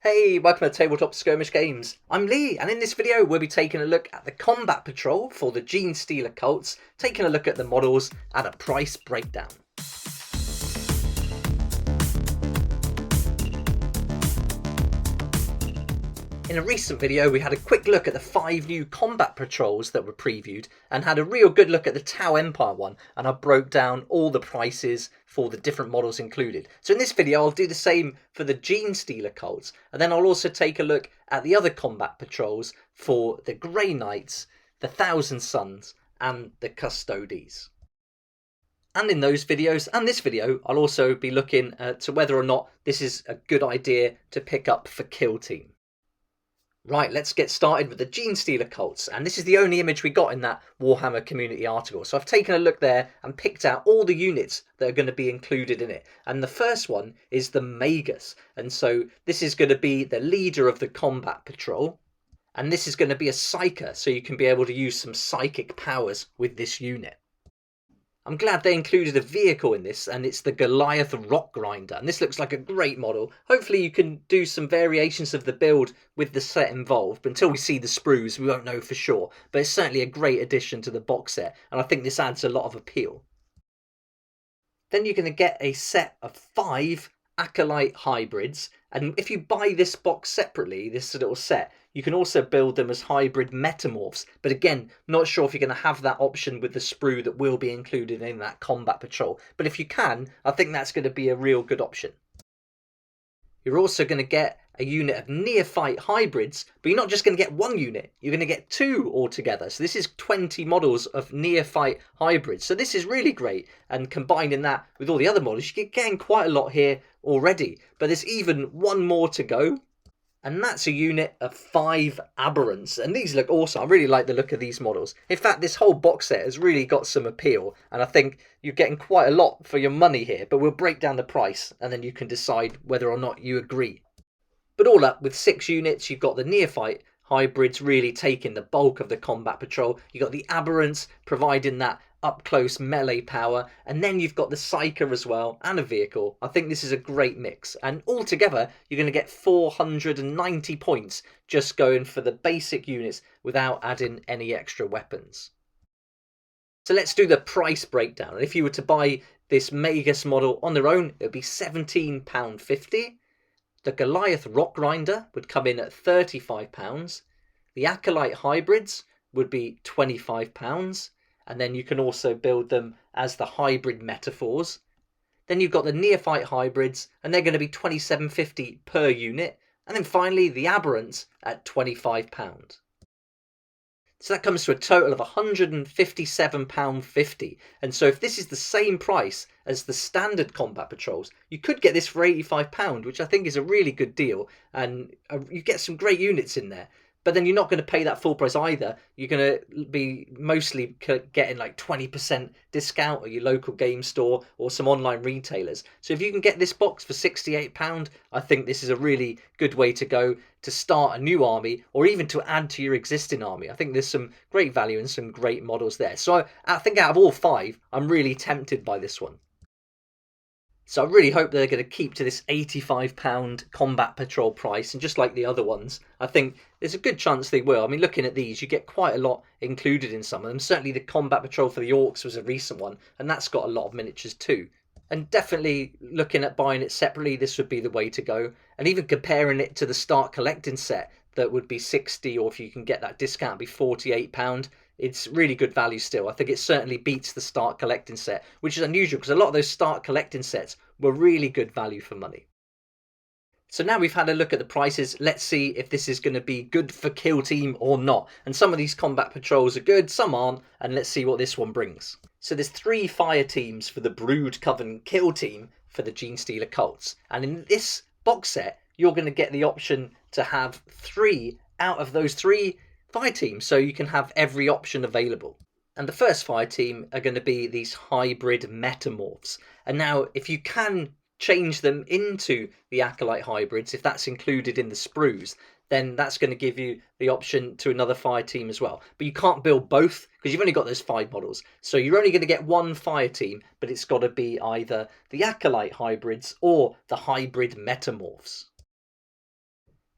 Hey, welcome to Tabletop Skirmish Games. I'm Lee, and in this video we'll be taking a look at the Combat Patrol for the GENESTEALER Cults, taking a look at the models at a price breakdown. In a recent video we had a quick look at the 5 new Combat Patrols that were previewed and had a real good look at the Tau Empire one, and I broke down all the prices for the different models included. So in this video I'll do the same for the GENESTEALER Cults, and then I'll also take a look at the other Combat Patrols for the Grey Knights, the Thousand Sons and the Custodes. And in those videos and this video I'll also be looking to whether or not this is a good idea to pick up for Kill Team. Right, let's get started with the GENESTEALER Cults, and this is the only image we got in that Warhammer community article. So I've taken a look there and picked out all the units that are going to be included in it. And the first one is the Magus, and so this is going to be the leader of the Combat Patrol. And this is going to be a Psyker, so you can be able to use some psychic powers with this unit. I'm glad they included a vehicle in this, and it's the Goliath Rock Grinder, and this looks like a great model. Hopefully you can do some variations of the build with the set involved, but until we see the sprues we won't know for sure, but it's certainly a great addition to the box set, and I think this adds a lot of appeal. Then you're going to get a set of 5 Acolyte hybrids, and if you buy this box separately, this little set, you can also build them as hybrid metamorphs, but again, not sure if you're going to have that option with the sprue that will be included in that Combat Patrol, but if you can, I think that's going to be a real good option. You're also going to get a unit of neophyte hybrids, but you're not just going to get one unit, you're going to get 2 altogether. So this is 20 models of neophyte hybrids. So this is really great, and combining that with all the other models, you're getting quite a lot here already. But there's even one more to go, and that's a unit of 5 aberrants, and these look awesome. I really like the look of these models. In fact, this whole box set has really got some appeal, and I think you're getting quite a lot for your money here, but we'll break down the price and then you can decide whether or not you agree. But all up, with 6 units, you've got the neophyte hybrids really taking the bulk of the Combat Patrol. You've got the aberrants providing that up-close melee power, and then you've got the Psyker as well, and a vehicle. I think this is a great mix, and altogether you're going to get 490 points just going for the basic units without adding any extra weapons. So let's do the price breakdown. And if you were to buy this Magus model on their own, it would be £17.50. The Goliath Rock Grinder would come in at £35. The Acolyte hybrids would be £25. And then you can also build them as the hybrid metaphors. Then you've got the neophyte hybrids, and they're going to be £27.50 per unit. And then finally the aberrants at £25. So that comes to a total of £157.50. And so if this is the same price as the standard Combat Patrols, you could get this for £85, which I think is a really good deal. And you get some great units in there. But then you're not going to pay that full price either. You're going to be mostly getting like 20% discount at your local game store or some online retailers. So if you can get this box for £68, I think this is a really good way to go to start a new army, or even to add to your existing army. I think there's some great value and some great models there. So I think out of all 5, I'm really tempted by this one. So I really hope they're going to keep to this £85 Combat Patrol price, and just like the other ones, I think there's a good chance they will. I mean, looking at these, you get quite a lot included in some of them. Certainly the Combat Patrol for the Orcs was a recent one, and that's got a lot of miniatures too. And definitely looking at buying it separately, this would be the way to go. And even comparing it to the Start Collecting set, that would be 60, or if you can get that discount, be £48. It's really good value still. I think it certainly beats the Start Collecting set, which is unusual because a lot of those Start Collecting sets were really good value for money. So now we've had a look at the prices, let's see if this is going to be good for Kill Team or not. And some of these Combat Patrols are good, some aren't, and let's see what this one brings. So there's 3 fire teams for the Brood Coven Kill Team for the GENESTEALER Cults. And in this box set, you're going to get the option to have 3 out of those 3 fire teams, so you can have every option available. And the first fire team are going to be these hybrid metamorphs. And now if you can change them into the Acolyte hybrids, if that's included in the sprues, then that's going to give you the option to another fire team as well. But you can't build both because you've only got those 5 models. So you're only going to get one fire team, but it's got to be either the Acolyte hybrids or the hybrid metamorphs.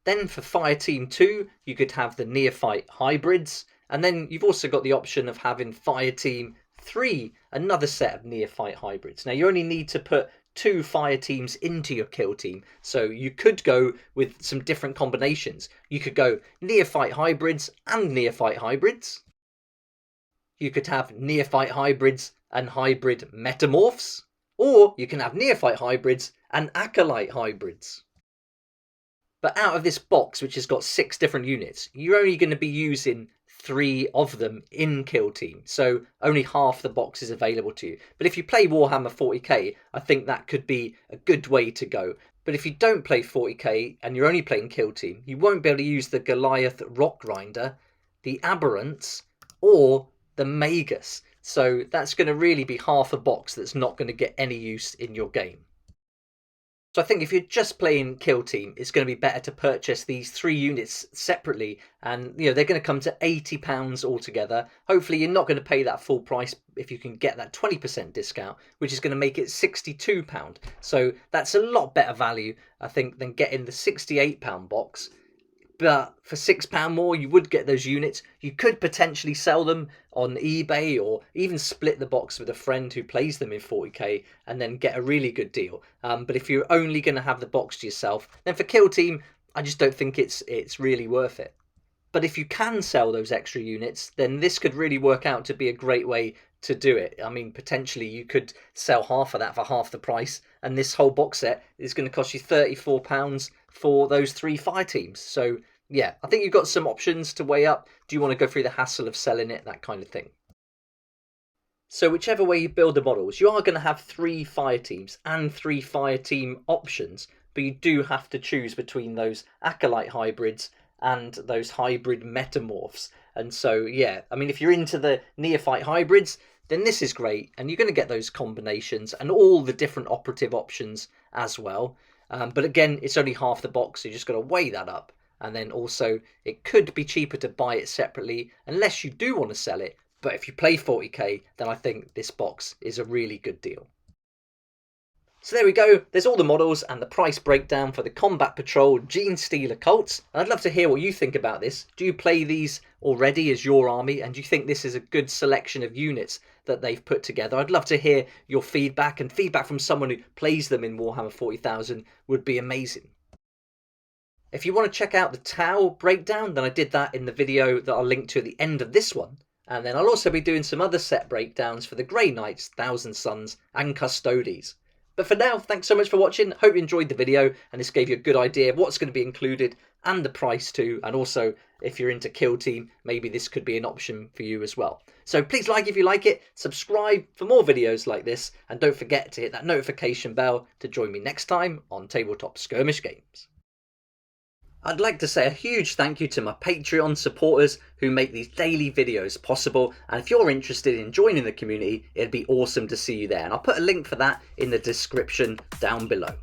Then for Fireteam 2, you could have the Neophyte Hybrids. And then you've also got the option of having Fireteam 3, another set of Neophyte Hybrids. Now you only need to put 2 fire teams into your kill team, so you could go with some different combinations. You could go Neophyte Hybrids and Neophyte Hybrids. You could have Neophyte Hybrids and Hybrid Metamorphs. Or you can have Neophyte Hybrids and Acolyte Hybrids. But out of this box, which has got 6 different units, you're only going to be using 3 of them in kill team, so only half the box is available to you. But if you play Warhammer 40k, I think that could be a good way to go. But if you don't play 40k and you're only playing kill team, you won't be able to use the Goliath Rock Grinder, the Aberrants, or the Magus. So that's going to really be half a box that's not going to get any use in your game. So I think if you're just playing kill team, it's going to be better to purchase these 3 units separately, and they're going to come to £80 altogether. Hopefully you're not going to pay that full price if you can get that 20% discount, which is going to make it £62. So that's a lot better value, I think, than getting the £68 box. But for £6 more, you would get those units. You could potentially sell them on eBay, or even split the box with a friend who plays them in 40k and then get a really good deal. But if you're only going to have the box to yourself, then for kill team, I just don't think it's really worth it. But if you can sell those extra units, then this could really work out to be a great way to do it. I mean, potentially you could sell half of that for half the price, and this whole box set is going to cost you £34 for those 3 fire teams. So yeah, I think you've got some options to weigh up. Do you want to go through the hassle of selling it, that kind of thing? So whichever way you build the models, you are going to have 3 fire teams and 3 fire team options, but you do have to choose between those Acolyte Hybrids and those Hybrid Metamorphs. And so yeah, I mean, if you're into the Neophyte Hybrids, then this is great, and you're going to get those combinations and all the different operative options as well. But again, it's only half the box, so you just got to weigh that up. And then also, it could be cheaper to buy it separately unless you do want to sell it. But if you play 40k, then I think this box is a really good deal. So there we go. There's all the models and the price breakdown for the Combat Patrol GENESTEALER Cults. I'd love to hear what you think about this. Do you play these already as your army? And do you think this is a good selection of units that they've put together? I'd love to hear your feedback, and feedback from someone who plays them in Warhammer 40,000 would be amazing. If you want to check out the Tau breakdown, then I did that in the video that I'll link to at the end of this one. And then I'll also be doing some other set breakdowns for the Grey Knights, Thousand Sons and Custodes. But for now, thanks so much for watching. Hope you enjoyed the video and this gave you a good idea of what's going to be included and the price too. And also, if you're into Kill Team, maybe this could be an option for you as well. So please like if you like it, subscribe for more videos like this, and don't forget to hit that notification bell to join me next time on Tabletop Skirmish Games. I'd like to say a huge thank you to my Patreon supporters who make these daily videos possible, and if you're interested in joining the community, it'd be awesome to see you there, and I'll put a link for that in the description down below.